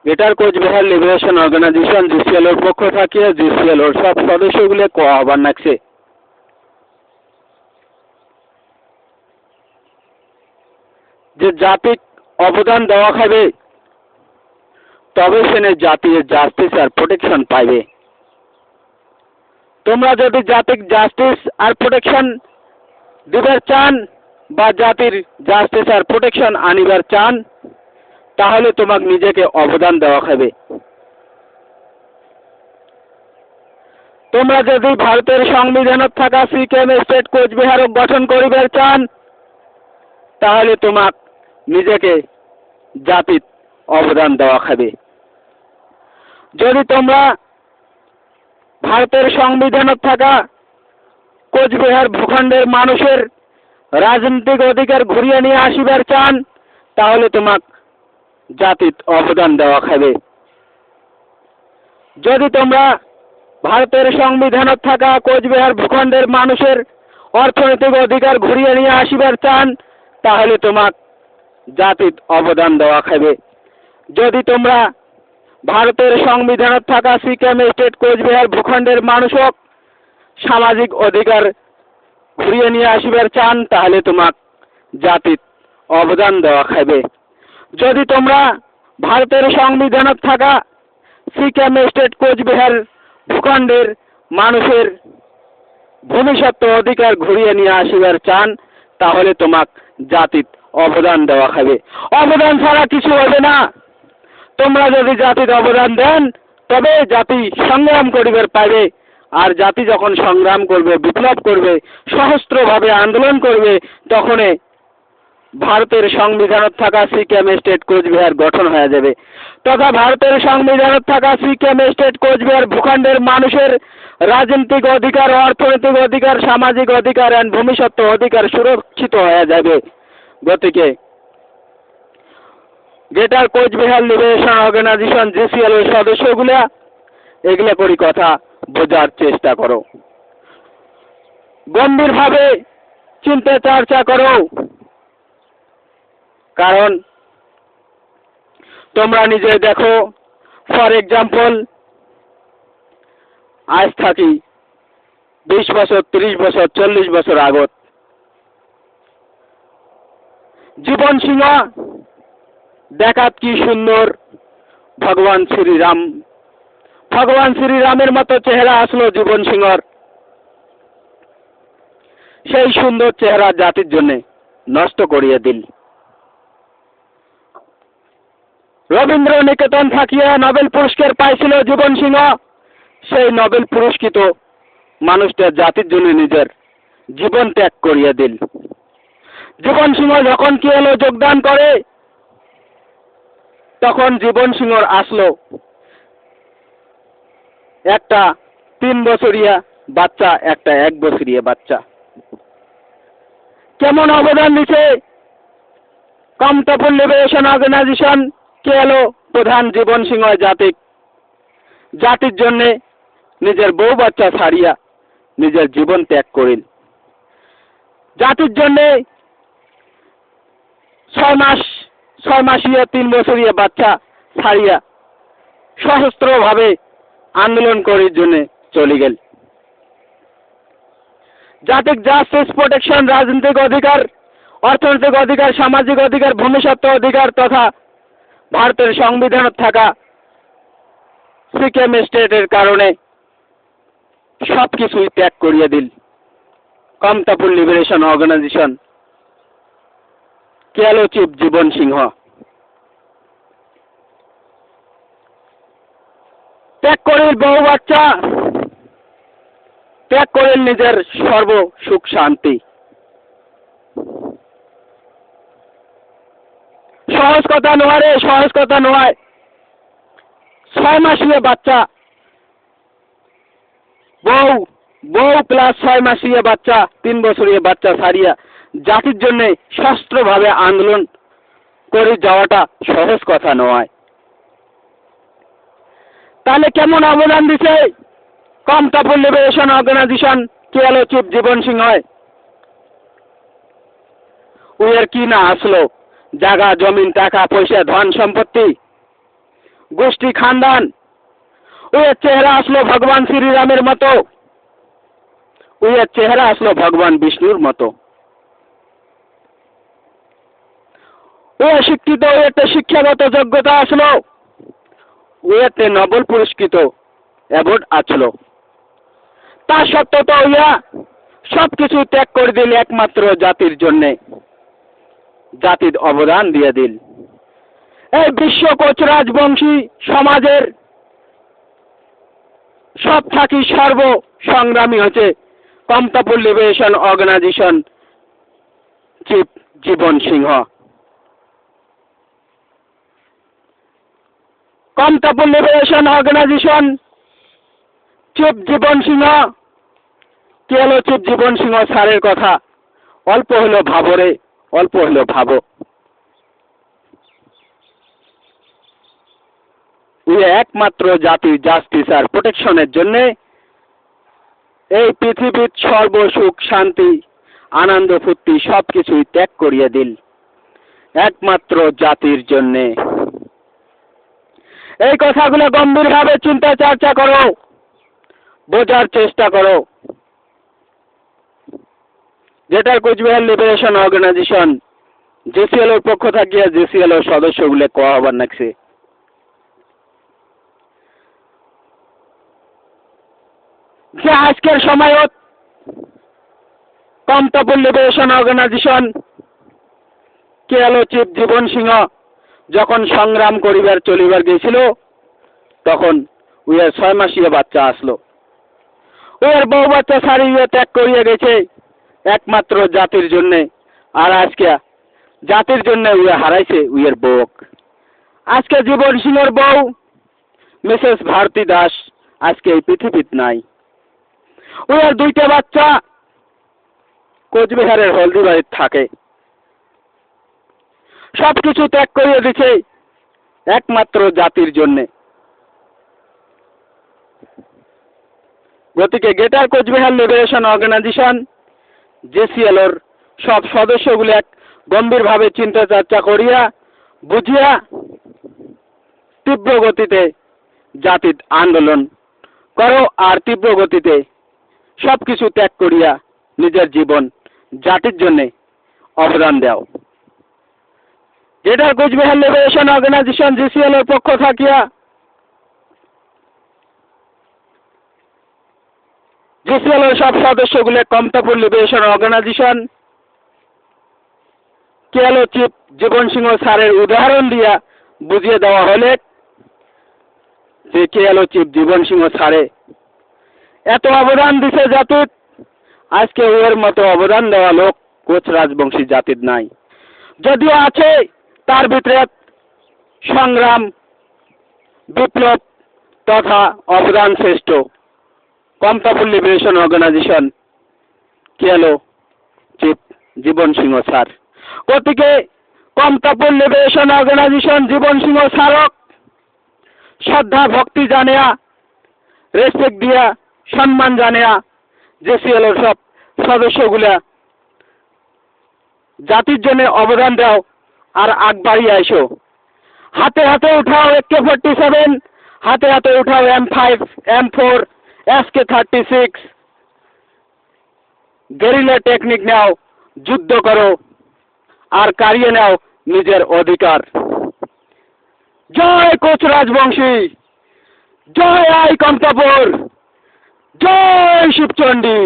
Greater Cooch Behar liberation organisation জিসিএলওর পক্ষ থেকে জিসিএলওর সব সদস্যগুলোকে আহ্বান রাখছে যে জাতিক অবদান দেওয়া খাবে তবে সেনে জাতির জাস্টিস আর প্রোটেকশন পাইবে। তোমরা যদি জাতিক জাস্টিস আর প্রোটেকশন দিবার চান বা জাতির জাস্টিস আর প্রোটেকশন আনিবার চান তাহলে তোমাকে নিজেকে অবদান দেওয়া খাবে। তোমরা যদি ভারতের সংবিধানত থাকা সিকিম স্টেট কোচবিহার গঠন করিবার চান তাহলে তোমাক নিজেকে জাতির অবদান দেওয়া খাবে। যদি তোমরা ভারতের সংবিধানত থাকা কোচবিহার ভূখণ্ডের মানুষের রাজনৈতিক অধিকার ঘুরিয়ে নিয়ে আসিবার চান তাহলে তোমাক জাতির অবদান দেওয়া খাবে। যদি তোমরা ভারতের সংবিধানত থাকা কোচবিহার ভূখণ্ডের মানুষের অর্থনৈতিক অধিকার ঘুরিয়ে নিয়ে আসিবার চান তাহলে তোমাক জাতির অবদান দেওয়া খাবে। যদি তোমরা ভারতের সংবিধানত থাকা সিকিম স্টেট কোচবিহার ভূখণ্ডের মানুষক সামাজিক অধিকার ঘুরিয়ে নিয়ে আসিবার চান তাহলে তোমাক জাতির অবদান দেওয়া খাবে। যদি তোমরা ভারতের সংবিধানত থাকা সিকিম স্টেট কোচবিহার ভূখণ্ডের মানুষের ভূমিসত্ত্ব অধিকার ঘুরিয়ে নিয়ে আসিবার চান তাহলে তোমাক জাতির অবদান দেওয়া খাবে। অবদান ছাড়া কিছু হবে না। তোমরা যদি জাতির অবদান দেন তবে জাতি সংগ্রাম করিবার পাবে, আর জাতি যখন সংগ্রাম করবে, বিপ্লব করবে, সহস্রভাবে আন্দোলন করবে, তখন ভারতের সংবিধানত থাকা সিকিম স্টেট কোচবিহার গঠন হয়ে যাবে তথা ভারতের সংবিধানত থাকা সিকিম স্টেট কোচবিহার ভূখণ্ডের মানুষের রাজনৈতিক অধিকার, অর্থনৈতিক অধিকার, সামাজিক অধিকার এবং ভূমিসত্ত্ব অধিকার সুরক্ষিত হয়ে যাবে। গতিকে greater Cooch Behar liberation organisation GCL এর সদস্যগুলা এগুলা করি কথা বোঝার চেষ্টা করো, গম্ভীরভাবে চিন্তা চর্চা করো। কারণ তোমরা নিজে দেখো, ফর এক্সাম্পল আজ থাকি 20 বছর, 30 বছর, 40 বছর আগত জীবন সিংহ দেখাত কি সুন্দর ভগবান শ্রীরামের মতো চেহারা আসলো জীবন সিংহর। সেই সুন্দর চেহারা জাতির জন্য নষ্ট করিয়ে দিল। রবীন্দ্র নিকেতন থাকিয়া নোবেল পুরস্কার পাইছিল জীবন সিংহ। সেই নোবেল পুরস্কৃত মানুষটা জাতির জন্য নিজের জীবন ত্যাগ করিয়ে দিল। জীবন সিংহ যখন কি হলো যোগদান করে, তখন জীবন সিংহর আসলো একটা 3 বছরিয়া বাচ্চা, একটা 1 বছরিয়া বাচ্চা। কেমন অবদান দিছে কমতাপুর লিবারেশন অর্গানাইজেশন কে হলো প্রধান জীবন সিংহ জাতির জন্য নিজের বউ বাচ্চা ছাড়িয়া নিজের জীবন ত্যাগ করিল। জাতির জন্য 6 মাসিয়া 3 বছরিয়া বাচ্চা ছাড়িয়া সহস্রভাবে আন্দোলন করার জন্য চলে গেল। জাতিক জাস্টিস, প্রোটেকশন, রাজনৈতিক অধিকার, অর্থনৈতিক অধিকার, সামাজিক অধিকার, ভূমিসত্ত্ব অধিকার তথা ভারতের সংবিধানত থাকা সিকিম স্টেটের কারণে সবকিছুই ত্যাগ করিয়ে দিল কমতাপুর লিবারেশন অর্গানাইজেশন কেলো চিফ জীবন সিংহ। ত্যাগ করিল বহু বাচ্চা, ত্যাগ করিল নিজের সর্ব সুখ শান্তি। সহজ কথা নয় রে, সহজ কথা নয়। 6 মাসিয়া বাচ্চা, বউ প্লাস 6 মাসিয়া বাচ্চা, 3 বছরিয়া বাচ্চা ছাড়িয়া জাতির জন্য সশস্ত্রভাবে আন্দোলন করে যাওয়াটা সহজ কথা নয়। তাহলে কেমন অবদান দিছে কমতাপুর লিবারেশন অর্গানাইজেশন কেলো চিফ জীবন সিংহ? উয়ের কি না আসলো জায়গা জমিন, টাকা পয়সা, ধন সম্পত্তি। গোষ্ঠী খানদান, ওর চেহারা আসলো ভগবান শ্রীরামের মতো, ওর চেহারা আসলো ভগবান বিষ্ণুর মতো। ও শিক্ষিত, ওতে শিক্ষাগত যোগ্যতা আসলো, ওতে নোবেল পুরস্কৃত অ্যাওয়ার্ড আসলো। তা সত্ত্বেও তো ওয়া সব কিছু ত্যাগ করে দিল একমাত্র জাতির জন্যে, জাতির অবদান দিয়ে দিল। এই বিশ্ব কোচ রাজবংশী সমাজের সব থাকি সর্ব সংগ্রামী হচ্ছে কমতাপুর লিবারেশন অর্গানাইজেশন চিফ জীবন সিংহ। কমতাপুর লিবারেশন অর্গানাইজেশন চিফ জীবন সিংহ কি হলো? চিফ জীবন সিংহ স্যারের কথা অল্প হলো ভাবো রে, অল্প হলো ভাবো। একমাত্র জাতির জাস্টিস আর প্রোটেকশনের জন্য এই পৃথিবীর সর্বসুখ শান্তি আনন্দ ফুর্তি সবকিছুই ত্যাগ করিয়ে দিল একমাত্র জাতির জন্যে। এই কথাগুলো গম্ভীরভাবে চিন্তা চর্চা করো, বোঝার চেষ্টা করো। Greater Cooch Behar liberation organisation JCL এর পক্ষ থাকিয়া জেসিএল এর সদস্যগুলো কোয়া হবার নাকছে। যে আজকের সময়ত কমতাপুর লিবারেশন অর্গানাইজেশন কে হলো চিফ জীবন সিংহ যখন সংগ্রাম করিবার চলিবার গেছিল, তখন উয়ার 6 মাসীয় বাচ্চা আসলো। উয়ার বউ বাচ্চা সারি ত্যাগ করিয়া গেছে একমাত্র জাতির জন্য। আর আজকে জাতির জন্য উয়া হারাইছে উয়ার বউ। আজকে জীবন সিংহের বউ মিসেস ভারতী দাস আজকে এই পৃথিবীতে নাই। ওর 2টা বাচ্চা কোচবিহারের হলদিবাড়িতে থাকে। সবকিছু ত্যাগ করিয়ে দিছে একমাত্র জাতির জন্যে। গতিকে greater Cooch Behar liberation organisation JCL এর সব সদস্যগুলো এক গম্ভীরভাবে চিন্তা চর্চা করিয়া বুঝিয়া তীব্র গতিতে জাতির আন্দোলন করো আর তীব্র গতিতে সবকিছু ত্যাগ করিয়া নিজের জীবন জাতির জন্য অবদান দাও। Greater Cooch Behar liberation organisation GCL এর পক্ষ থাকিয়া জিসিএল এর সব সদস্যগুলো কমতাপুর লিবারেশন অর্গানাইজেশন কে হলো চিফ জীবন সিংহ স্যারের উদাহরণ দিয়া বুঝিয়ে দেওয়া হলে যে কে হলো চিফ জীবন সিংহ স্যারে এত অবদান দিছে জাতির, আজকে ওর মতো অবদান দেওয়া লোক কোচ রাজবংশী জাতির নাই। যদিও আছে তার ভিতরে সংগ্রাম বিপ্লব তথা অবদান শ্রেষ্ঠ কমতাপুর লিবারেশন অর্গানাইজেশন কে হলো চিফ জীবন সিংহ স্যার। গতিকে কমতাপুর লিবারেশন অর্গানাইজেশন জীবন সিংহ স্যারক শ্রদ্ধা ভক্তি জানিয়া রেসপেক্ট দিয়া সম্মান জানিয়া জেসিএল এর সব সদস্যগুলা জাতির জন্য অবদান দাও আর আগ বাড়িয়ে আইসো। হাতে হাতে উঠাও AK-47, হাতে হাতে উঠাও M5 M4 SK-36, guerrilla technique নাও, যুদ্ধ করো আর কারিয়ে নাও নিজের অধিকার। জয় কোচ রাজবংশী, জয় আই কমতাপুর, জয় শিবচন্ডী।